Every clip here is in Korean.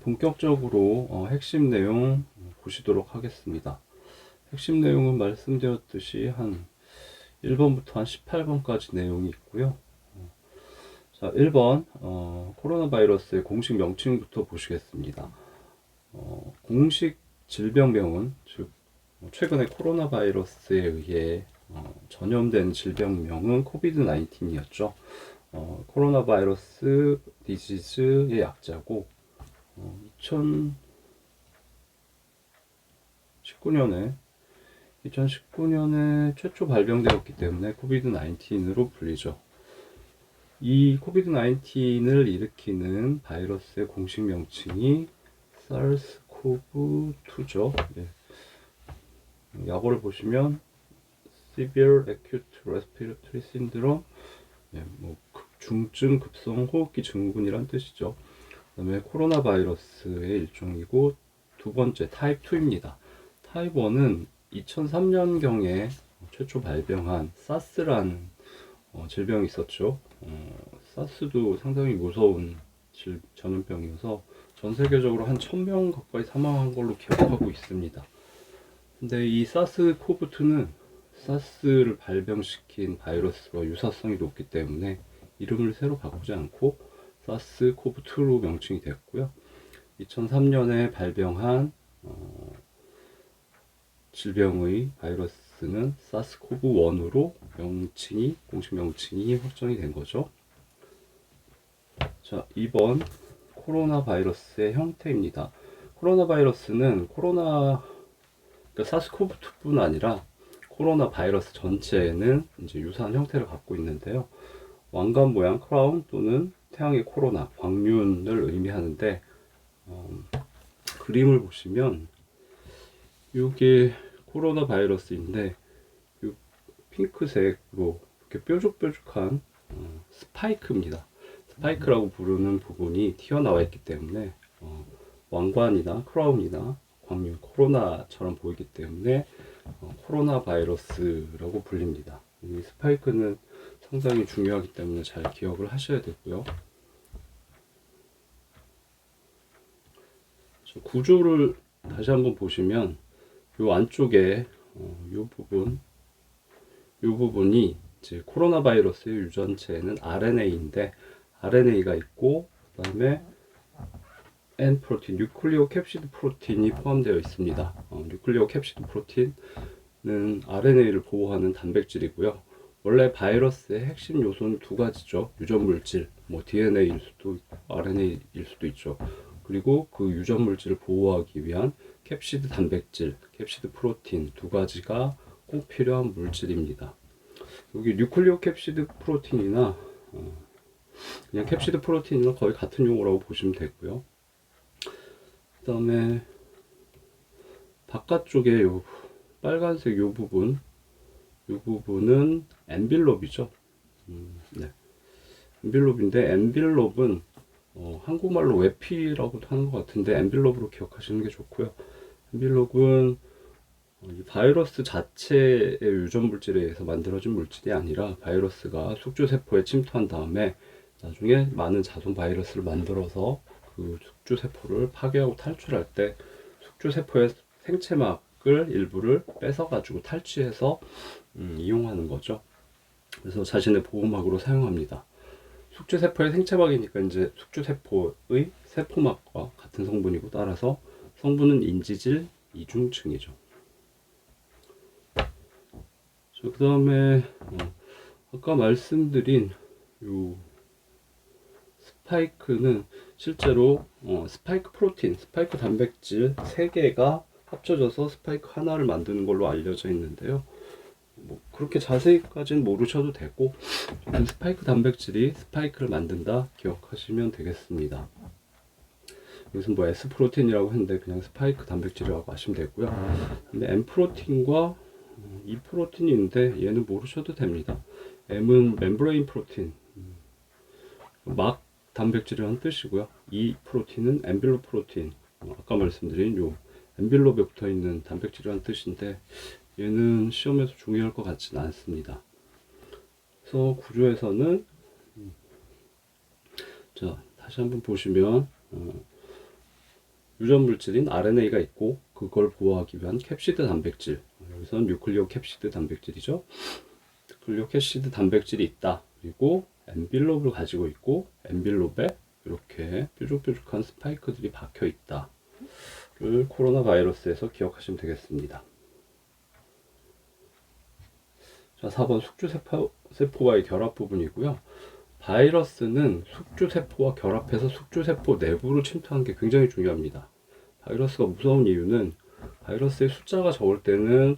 본격적으로 핵심 내용 보시도록 하겠습니다. 핵심 내용은 말씀드렸듯이 한 1번부터 한 18번까지 내용이 있고요. 자, 1번 코로나 바이러스의 공식 명칭부터 보시겠습니다. 공식 질병명은 즉 최근에 코로나 바이러스에 의해 전염된 질병명은 코비드 19이었죠. 코로나 바이러스 디지즈의 약자고 2019년에 최초 발병되었기 때문에 코비드 19으로 불리죠. 이 코비드 19을 일으키는 바이러스의 공식 명칭이 SARS-CoV-2죠. 예. 약어를 보시면 Severe Acute Respiratory Syndrome, 예, 중증 급성 호흡기 증후군이란 뜻이죠. 그 다음에 코로나 바이러스의 일종이고, 두 번째 타입 2입니다. 타입 1은 2003년경에 최초 발병한 사스라는 질병이 있었죠. 사스도 상당히 무서운 전염병이어서 전 세계적으로 한 1000명 가까이 사망한 걸로 기억하고 있습니다. 근데 이 사스코브2는 사스를 발병시킨 바이러스와 유사성이 높기 때문에 이름을 새로 바꾸지 않고 사스코브2로 명칭이 됐고요. 2003년에 발병한 질병의 바이러스는 사스코브1으로 공식 명칭이 확정이 된 거죠. 자, 2번 코로나 바이러스의 형태입니다. 코로나 바이러스는 그러니까 사스코브2뿐 아니라 코로나 바이러스 전체에는 이제 유사한 형태를 갖고 있는데요. 왕관 모양 크라운 또는 태양의 코로나, 광륜을 의미하는데, 그림을 보시면 이게 코로나 바이러스인데 이 핑크색으로 이렇게 뾰족뾰족한 스파이크입니다. 스파이크라고 부르는 부분이 튀어나와 있기 때문에 왕관이나 크라운이나 광륜, 코로나처럼 보이기 때문에 코로나 바이러스라고 불립니다. 이 스파이크는 상당히 중요하기 때문에 잘 기억을 하셔야 되고요. 구조를 다시 한번 보시면 이 안쪽에 이 부분이 이제 코로나 바이러스의 유전체는 RNA인데 RNA가 있고, 그 다음에 N 프로틴, 뉴클리오 캡시드 프로틴이 포함되어 있습니다. 뉴클리오 capsid 프로틴은 RNA를 보호하는 단백질이고요. 원래 바이러스의 핵심 요소는 두 가지죠. 유전 물질, DNA일 수도 있고 RNA일 수도 있죠. 그리고 그 유전 물질을 보호하기 위한 캡시드 단백질, 캡시드 프로틴 두 가지가 꼭 필요한 물질입니다. 여기 뉴클리오 캡시드 프로틴이나 그냥 캡시드 프로틴이나 거의 같은 용어라고 보시면 되고요. 그 다음에 바깥쪽에 요 빨간색 요 부분은 엔빌롭이죠. 네. 엔빌롭인데 엔빌롭은 한국말로 외피라고도 하는 것 같은데 엔빌롭으로 기억하시는 게 좋고요. 엔빌롭은 이 바이러스 자체의 유전 물질에 의해서 만들어진 물질이 아니라 바이러스가 숙주세포에 침투한 다음에 나중에 많은 자손 바이러스를 만들어서 그 숙주세포를 파괴하고 탈출할 때 숙주세포의 생체막을 일부를 뺏어가지고 탈취해서 이용하는 거죠. 그래서 자신의 보호막으로 사용합니다. 숙주세포의 생체막이니까 이제 숙주세포의 세포막과 같은 성분이고, 따라서 성분은 인지질 이중층이죠. 그 다음에 아까 말씀드린 요 스파이크는 실제로 스파이크 프로틴, 스파이크 단백질 3개가 합쳐져서 스파이크 하나를 만드는 걸로 알려져 있는데요. 그렇게 자세히까지는 모르셔도 되고, 스파이크 단백질이 스파이크를 만든다 기억하시면 되겠습니다. 여기서 S 프로틴이라고 했는데 그냥 스파이크 단백질이라고 하시면 되고요. 근데 M 프로틴과 E 프로틴이 있는데 얘는 모르셔도 됩니다. M은 멤브레인 프로틴, 막 단백질이라는 뜻이고요. E 프로틴은 엔빌롭 프로틴, 아까 말씀드린 요 엔빌롭에 붙어 있는 단백질이라는 뜻인데 얘는 시험에서 중요할 것 같지는 않습니다. 그래서 구조에서는 자, 다시 한번 보시면 유전 물질인 RNA가 있고 그걸 보호하기 위한 캡시드 단백질, 여기서는 뉴클리오 캡시드 단백질이죠. 뉴클리오 캡시드 단백질이 있다. 그리고 엔빌롭을 가지고 있고 엔빌롭에 이렇게 뾰족뾰족한 스파이크들이 박혀 있다를 코로나 바이러스에서 기억하시면 되겠습니다. 자, 4번 숙주세포와의 결합 부분이고요. 바이러스는 숙주세포와 결합해서 숙주세포 내부로 침투하는 게 굉장히 중요합니다. 바이러스가 무서운 이유는 바이러스의 숫자가 적을 때는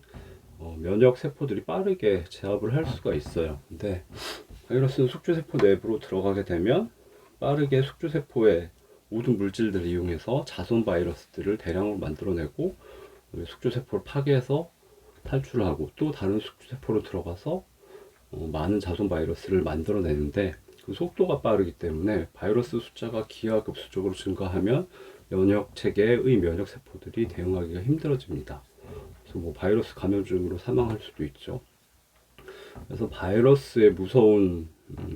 면역 세포들이 빠르게 제압을 할 수가 있어요. 근데 바이러스는 숙주세포 내부로 들어가게 되면 빠르게 숙주세포의 모든 물질들을 이용해서 자손 바이러스들을 대량으로 만들어내고 숙주세포를 파괴해서 탈출을 하고 또 다른 숙주세포로 들어가서 많은 자손 바이러스를 만들어내는데 그 속도가 빠르기 때문에 바이러스 숫자가 기하급수적으로 증가하면 면역 체계의 면역 세포들이 대응하기가 힘들어집니다. 그래서 뭐 바이러스 감염증으로 사망할 수도 있죠. 그래서 바이러스의 무서운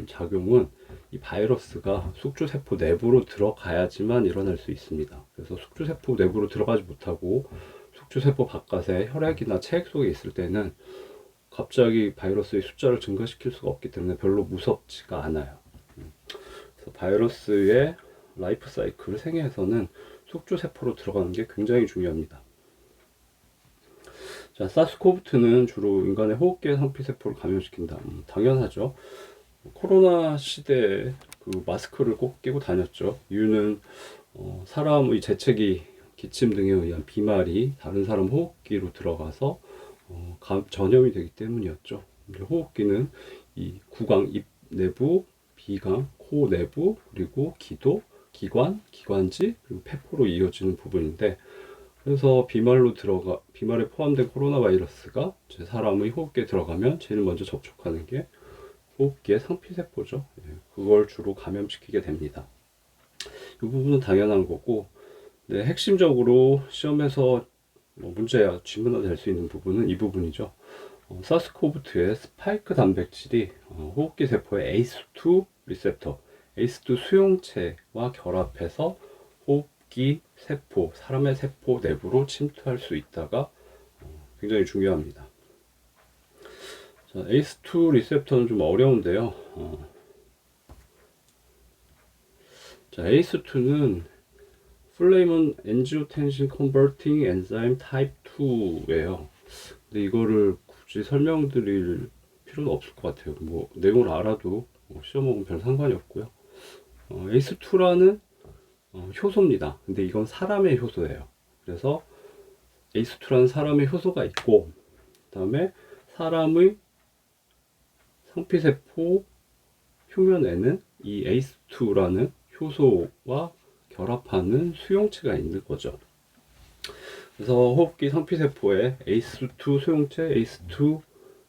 작용은 이 바이러스가 숙주세포 내부로 들어가야지만 일어날 수 있습니다. 그래서 숙주세포 내부로 들어가지 못하고 숙주세포 바깥에 혈액이나 체액 속에 있을 때는 갑자기 바이러스의 숫자를 증가시킬 수가 없기 때문에 별로 무섭지가 않아요. 그래서 바이러스의 라이프 사이클 생애에서는 숙주세포로 들어가는 게 굉장히 중요합니다. 자, 사스코브2는 주로 인간의 호흡기의 상피세포를 감염시킨다. 당연하죠. 코로나 시대에 그 마스크를 꼭 끼고 다녔죠. 이유는 사람의 재채기, 기침 등에 의한 비말이 다른 사람 호흡기로 들어가서 전염이 되기 때문이었죠. 호흡기는 이 구강, 입 내부, 비강, 코 내부, 그리고 기도, 기관, 기관지, 그리고 폐포로 이어지는 부분인데, 그래서 비말에 포함된 코로나 바이러스가 사람의 호흡기에 들어가면 제일 먼저 접촉하는 게 호흡기의 상피세포죠. 그걸 주로 감염시키게 됩니다. 이 부분은 당연한 거고, 네, 핵심적으로 시험에서 문제야 질문화 될 수 있는 부분은 이 부분이죠. 사스코브2의 스파이크 단백질이 호흡기 세포의 ACE2 리셉터, ACE2 수용체와 결합해서 호흡기 세포, 사람의 세포 내부로 침투할 수 있다가 굉장히 중요합니다. 자, ACE2 리셉터는 좀 어려운데요. 자, ACE2는 플레이먼 엔지오텐신 컨버팅 엔자임 타입 2예요. 근데 이거를 굳이 설명드릴 필요는 없을 것 같아요. 뭐 내용을 알아도 시험하고는 별 상관이 없고요. ACE2라는 효소입니다. 근데 이건 사람의 효소예요. 그래서 ACE2라는 사람의 효소가 있고, 그 다음에 사람의 상피세포 표면에는 이 ACE2라는 효소와 결합하는 수용체가 있는 거죠. 그래서 호흡기 상피세포에 ACE2 수용체, ACE2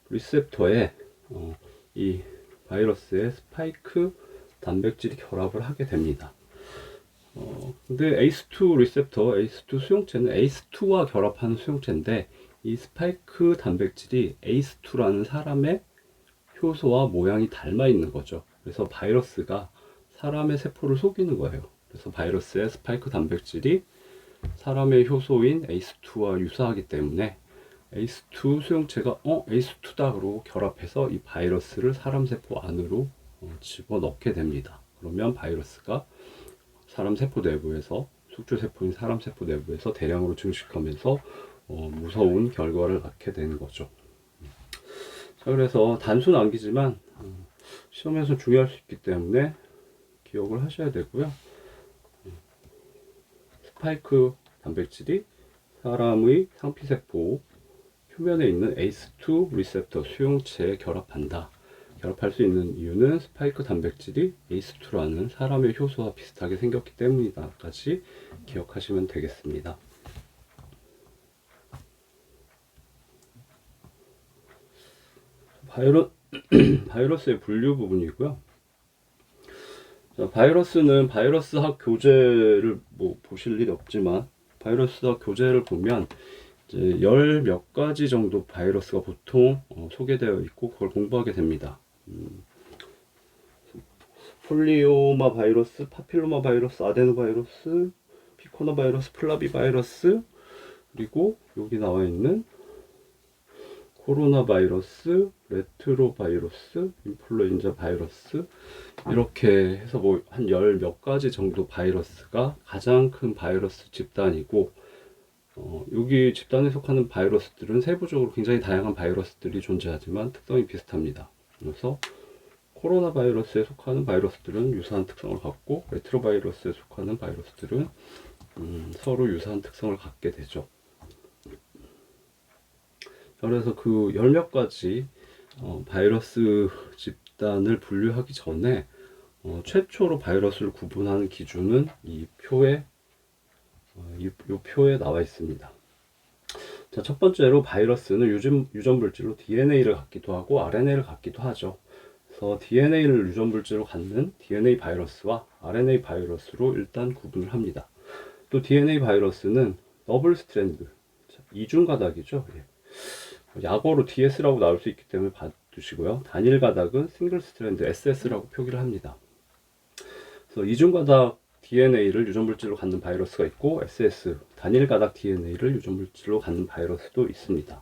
리셉터에 이 바이러스의 스파이크 단백질이 결합을 하게 됩니다. 근데 ACE2 리셉터, ACE2 수용체는 ACE2와 결합하는 수용체인데, 이 스파이크 단백질이 ACE2라는 사람의 효소와 모양이 닮아 있는 거죠. 그래서 바이러스가 사람의 세포를 속이는 거예요. 그래서 바이러스의 스파이크 단백질이 사람의 효소인 ACE2와 유사하기 때문에 ACE2 수용체가 ACE2다 그러고 결합해서 이 바이러스를 사람 세포 안으로 집어넣게 됩니다. 그러면 바이러스가 사람 세포 내부에서, 숙주세포인 사람 세포 내부에서 대량으로 증식하면서 무서운 결과를 낳게 되는 거죠. 자, 그래서 단순 암기지만 시험에서 중요할 수 있기 때문에 기억을 하셔야 되고요. 스파이크 단백질이 사람의 상피세포 표면에 있는 ACE2 리셉터 수용체에 결합할 수 있는 이유는 스파이크 단백질이 ACE2라는 사람의 효소와 비슷하게 생겼기 때문이다까지 기억하시면 되겠습니다. 바이러스의 분류 부분이고요. 자, 바이러스는 바이러스학 교재를 보실 일이 없지만, 바이러스학 교재를 보면 이제 열 몇 가지 정도 바이러스가 보통 소개되어 있고 그걸 공부하게 됩니다. 폴리오마 바이러스, 파필로마 바이러스, 아데노 바이러스, 피코너 바이러스, 플라비 바이러스, 그리고 여기 나와 있는 코로나 바이러스, 레트로 바이러스, 인플루엔자 바이러스, 이렇게 해서 뭐 한 열 몇 가지 정도 바이러스가 가장 큰 바이러스 집단이고, 여기 집단에 속하는 바이러스들은 세부적으로 굉장히 다양한 바이러스들이 존재하지만 특성이 비슷합니다. 그래서 코로나 바이러스에 속하는 바이러스들은 유사한 특성을 갖고, 레트로 바이러스에 속하는 바이러스들은 서로 유사한 특성을 갖게 되죠. 그래서 그 열 몇 가지 바이러스 집단을 분류하기 전에 최초로 바이러스를 구분하는 기준은 이 표에 이 표에 나와 있습니다. 자, 첫 번째로 바이러스는 유전 물질로 DNA를 갖기도 하고 RNA를 갖기도 하죠. 그래서 DNA를 유전 물질로 갖는 DNA 바이러스와 RNA 바이러스로 일단 구분을 합니다. 또 DNA 바이러스는 더블 스트랜드, 이중 가닥이죠. 약어로 DS라고 나올 수 있기 때문에 봐두시고요. 단일 가닥은 싱글 스트랜드 SS라고 표기를 합니다. 그래서 이중 가닥 DNA를 유전 물질로 갖는 바이러스가 있고, SS 단일 가닥 DNA를 유전 물질로 갖는 바이러스도 있습니다.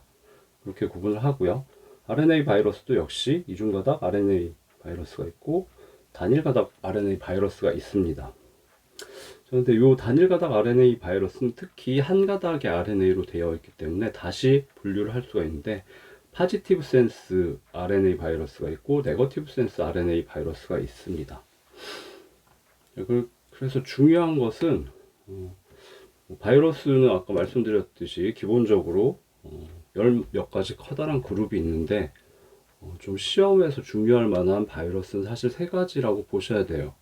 그렇게 구분을 하고요. RNA 바이러스도 역시 이중 가닥 RNA 바이러스가 있고, 단일 가닥 RNA 바이러스가 있습니다. 그런데 이 단일 가닥 RNA 바이러스는 특히 한 가닥의 RNA로 되어 있기 때문에 다시 분류를 할 수가 있는데, 파지티브 센스 RNA 바이러스가 있고 네거티브 센스 RNA 바이러스가 있습니다. 그래서 중요한 것은 바이러스는 아까 말씀드렸듯이 기본적으로 열 몇 가지 커다란 그룹이 있는데, 좀 시험에서 중요할 만한 바이러스는 사실 세 가지라고 보셔야 돼요.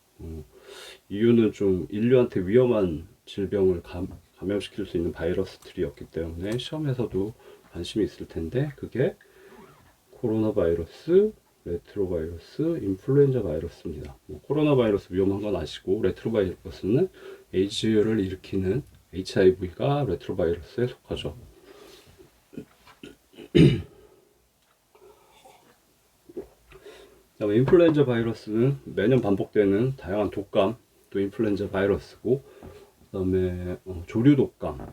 이유는 좀 인류한테 위험한 질병을 감염시킬 수 있는 바이러스들이었기 때문에 시험에서도 관심이 있을 텐데, 그게 코로나 바이러스, 레트로 바이러스, 인플루엔자 바이러스입니다. 코로나 바이러스 위험한 건 아시고, 레트로 바이러스는 에이즈를 일으키는 HIV가 레트로 바이러스에 속하죠. 그다음에 인플루엔자 바이러스는 매년 반복되는 다양한 독감, 또 인플루엔자 바이러스고, 그다음에 조류 독감,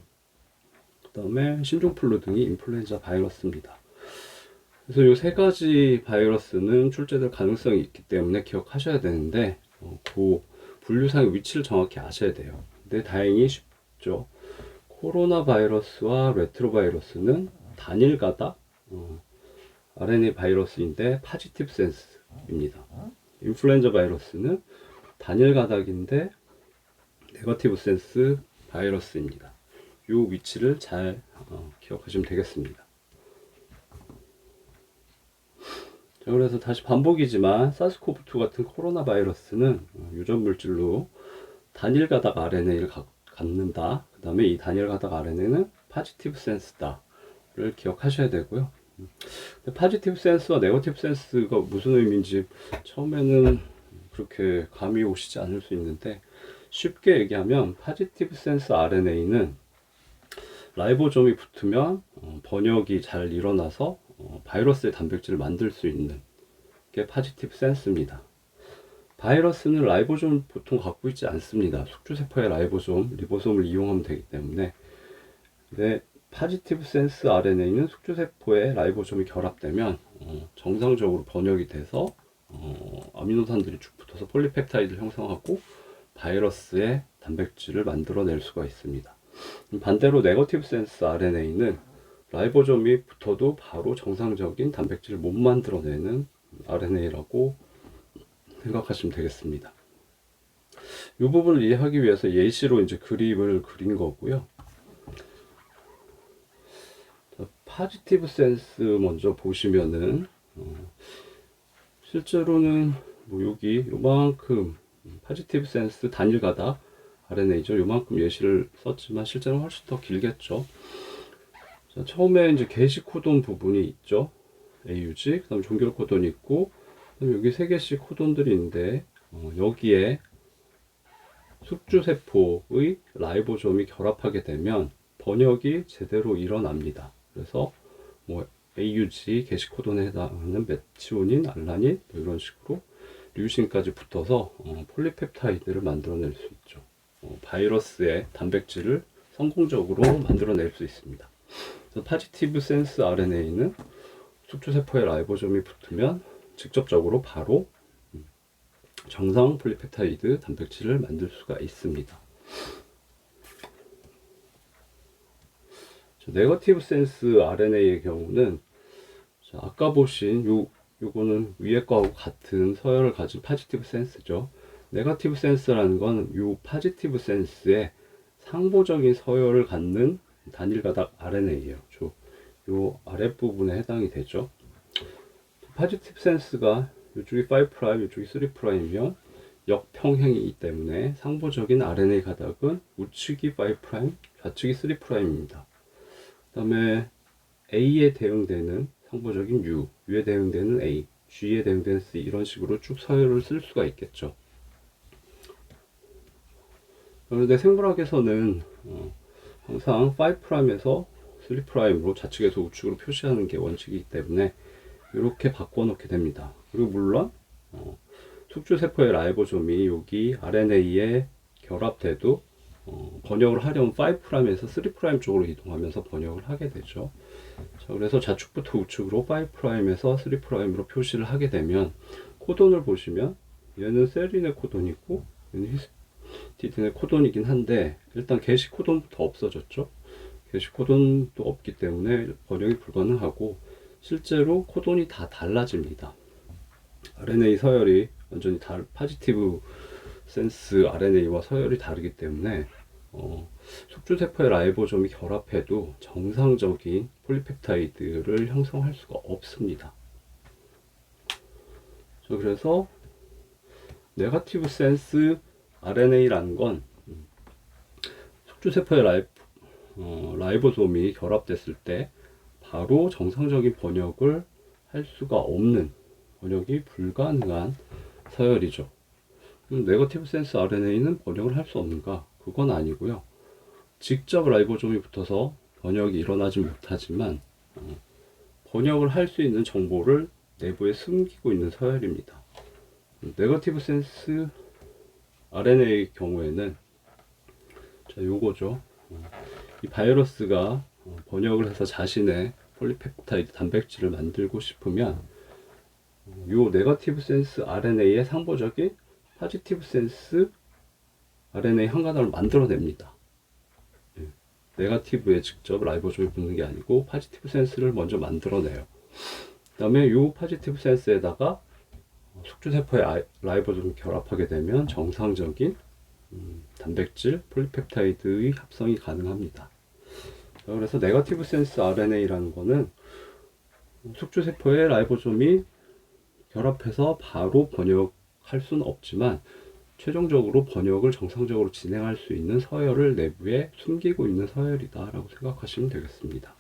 그다음에 신종플루 등이 인플루엔자 바이러스입니다. 그래서 이 세 가지 바이러스는 출제될 가능성이 있기 때문에 기억하셔야 되는데, 그 분류상의 위치를 정확히 아셔야 돼요. 근데 다행히 쉽죠. 코로나 바이러스와 레트로 바이러스는 단일 가닥 RNA 바이러스인데 파지티브 센스입니다. 인플루엔자 바이러스는 단일 가닥인데 네거티브 센스 바이러스입니다. 이 위치를 잘 기억하시면 되겠습니다. 자, 그래서 다시 반복이지만 사스코브2 같은 코로나 바이러스는 유전 물질로 단일 가닥 RNA를 갖는다. 그 다음에 이 단일 가닥 RNA는 파지티브 센스다를 기억하셔야 되고요. 파지티브 센스와 네거티브 센스가 무슨 의미인지 처음에는 그렇게 감이 오시지 않을 수 있는데, 쉽게 얘기하면 파지티브 센스 RNA는 라이보솜이 붙으면 번역이 잘 일어나서 바이러스의 단백질을 만들 수 있는 게 파지티브 센스입니다. 바이러스는 라이보솜 보통 갖고 있지 않습니다. 숙주세포의 라이보솜, 리보솜을 이용하면 되기 때문에. 근데 파지티브 센스 RNA는 숙주세포의 라이보솜이 결합되면 정상적으로 번역이 돼서 아미노산들이 쭉 붙어서 폴리펩타이드를 형성하고 바이러스의 단백질을 만들어낼 수가 있습니다. 반대로 네거티브 센스 RNA는 라이보솜이 붙어도 바로 정상적인 단백질을 못 만들어내는 RNA라고 생각하시면 되겠습니다. 이 부분을 이해하기 위해서 예시로 이제 그림을 그린 거고요. 파지티브 센스 먼저 보시면은 실제로는 뭐 여기 요만큼 파지티브 센스 단일 가닥 RNA죠. 요만큼 예시를 썼지만 실제로는 훨씬 더 길겠죠. 자, 처음에 이제 게시 코돈 부분이 있죠. AUG, 그 다음에 종결 코돈이 있고, 그다음에 여기 3개씩 코돈들이 있는데, 여기에 숙주세포의 라이보솜이 결합하게 되면 번역이 제대로 일어납니다. 그래서 뭐 AUG 게시 코돈에 해당하는 메치오닌, 알라닌 뭐 이런 식으로 류신까지 붙어서 폴리펩타이드를 만들어낼 수 있죠. 바이러스의 단백질을 성공적으로 만들어낼 수 있습니다. 파지티브 센스 RNA는 숙주세포에 라이보솜이 붙으면 직접적으로 바로 정상 폴리펩타이드 단백질을 만들 수가 있습니다. 네거티브 센스 RNA의 경우는 아까 보신 요거는 위에 거하고 같은 서열을 가진 파지티브 센스죠. 네거티브 센스라는 건 요 파지티브 센스의 상보적인 서열을 갖는 단일 가닥 RNA예요. 요 아랫부분에 해당이 되죠. 파지티브 센스가 이쪽이 5', 이쪽이 3'이면 역평행이기 때문에 상보적인 RNA 가닥은 우측이 5', 좌측이 3'입니다. 그 다음에 A에 대응되는 상보적인 U, U에 대응되는 A, G에 대응되는 C 이런 식으로 쭉 서열을 쓸 수가 있겠죠. 그런데 생물학에서는 항상 5'에서 3'으로 좌측에서 우측으로 표시하는 게 원칙이기 때문에 이렇게 바꿔놓게 됩니다. 그리고 물론 숙주세포의 라이보솜이 여기 RNA에 결합돼도 번역을 하려면 5'에서 3' 쪽으로 이동하면서 번역을 하게 되죠. 자, 그래서 좌측부터 우측으로 5'에서 3'으로 표시를 하게 되면 코돈을 보시면 얘는 세린의 코돈이고 얘는 히스티딘의 코돈이긴 한데 일단 게시 코돈부터 없어졌죠. 게시 코돈도 없기 때문에 번역이 불가능하고 실제로 코돈이 다 달라집니다. RNA 서열이 완전히 파지티브 센스 RNA와 서열이 다르기 때문에 숙주세포의 라이보솜이 결합해도 정상적인 폴리펩타이드를 형성할 수가 없습니다. 그래서 네거티브 센스 RNA라는 건 숙주세포의 라이보솜이 결합됐을 때 바로 정상적인 번역을 할 수가 없는, 번역이 불가능한 서열이죠. 네거티브 센스 RNA는 번역을 할 수 없는가? 그건 아니고요. 직접 라이보솜이 붙어서 번역이 일어나지 못하지만 번역을 할 수 있는 정보를 내부에 숨기고 있는 서열입니다. 네거티브 센스 RNA의 경우에는 요거죠. 이 바이러스가 번역을 해서 자신의 폴리펩타이드 단백질을 만들고 싶으면 요 네거티브 센스 RNA의 상보적인 파지티브 센스 RNA 한 가닥을 만들어냅니다. 네거티브에 직접 라이보솜이 붙는 게 아니고 파지티브 센스를 먼저 만들어내요. 그 다음에 요 파지티브 센스에다가 숙주세포의 라이보솜을 결합하게 되면 정상적인 단백질 폴리펩타이드의 합성이 가능합니다. 그래서 네거티브 센스 RNA라는 거는 숙주세포의 라이보솜이 결합해서 바로 번역할 수는 없지만 최종적으로 번역을 정상적으로 진행할 수 있는 서열을 내부에 숨기고 있는 서열이다 라고 생각하시면 되겠습니다.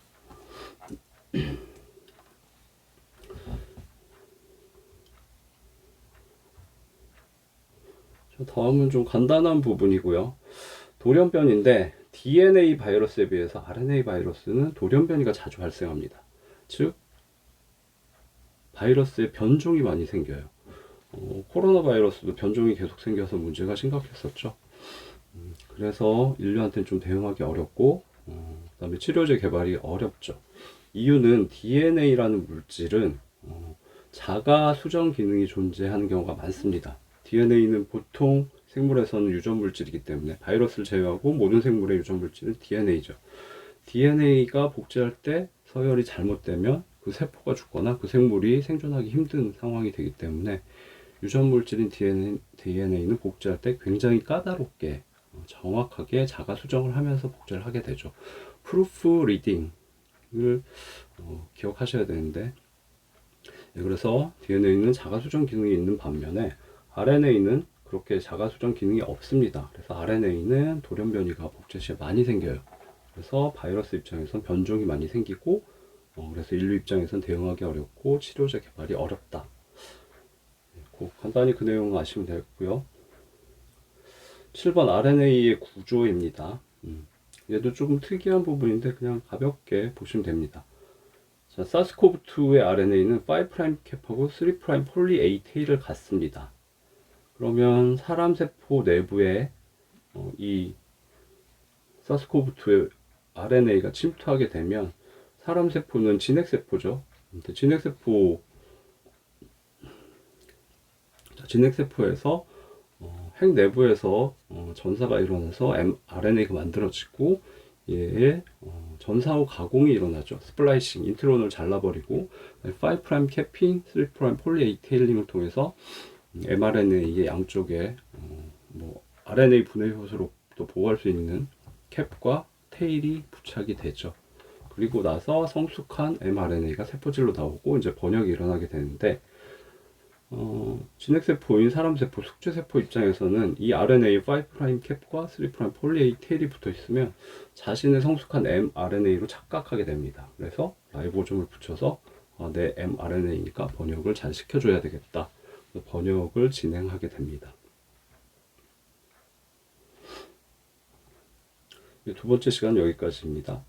다음은 좀 간단한 부분이고요. 돌연변인데 DNA 바이러스에 비해서 RNA 바이러스는 돌연변이가 자주 발생합니다. 즉 바이러스의 변종이 많이 생겨요. 코로나 바이러스도 변종이 계속 생겨서 문제가 심각했었죠. 그래서 인류한테는 좀 대응하기 어렵고 그 다음에 치료제 개발이 어렵죠. 이유는 DNA라는 물질은 자가 수정 기능이 존재하는 경우가 많습니다. DNA는 보통 생물에서는 유전 물질이기 때문에 바이러스를 제외하고 모든 생물의 유전 물질은 DNA죠. DNA가 복제할 때 서열이 잘못되면 그 세포가 죽거나 그 생물이 생존하기 힘든 상황이 되기 때문에 유전 물질인 DNA는 복제할 때 굉장히 까다롭게 정확하게 자가 수정을 하면서 복제를 하게 되죠. 프루프 리딩을 기억하셔야 되는데 그래서 DNA는 자가 수정 기능이 있는 반면에 RNA는 그렇게 자가 수정 기능이 없습니다. 그래서 RNA는 돌연변이가 복제 시에 많이 생겨요. 그래서 바이러스 입장에선 변종이 많이 생기고 그래서 인류 입장에선 대응하기 어렵고 치료제 개발이 어렵다. 간단히 그 내용 아시면 되겠고요. 7번 RNA의 구조입니다. 얘도 조금 특이한 부분인데 그냥 가볍게 보시면 됩니다. 자, 사스코브2의 RNA는 5' 캡하고 3' 폴리 A 테일을 갖습니다. 그러면 사람 세포 내부에 이 사스코브2에 RNA가 침투하게 되면 사람 세포는 진핵세포죠. 근데 진핵세포에서 핵 내부에서 전사가 일어나서 mRNA가 만들어지고 얘의 전사 후 가공이 일어나죠. 스플라이싱, 인트론을 잘라버리고 5' 캐핑, 3' 폴리에이테일링을 통해서 mRNA의 양쪽에 뭐 RNA 분해 효소로도 보호할 수 있는 캡과 테일이 부착이 되죠. 그리고 나서 성숙한 mRNA가 세포질로 나오고 이제 번역이 일어나게 되는데 진핵세포인 사람세포, 숙주세포 입장에서는 이 RNA 5' 캡과 3' 폴리에이 테일이 붙어 있으면 자신의 성숙한 mRNA로 착각하게 됩니다. 그래서 라이보좀을 붙여서 내 mRNA니까 번역을 잘 시켜줘야 되겠다. 번역을 진행하게 됩니다. 두 번째 시간 여기까지입니다.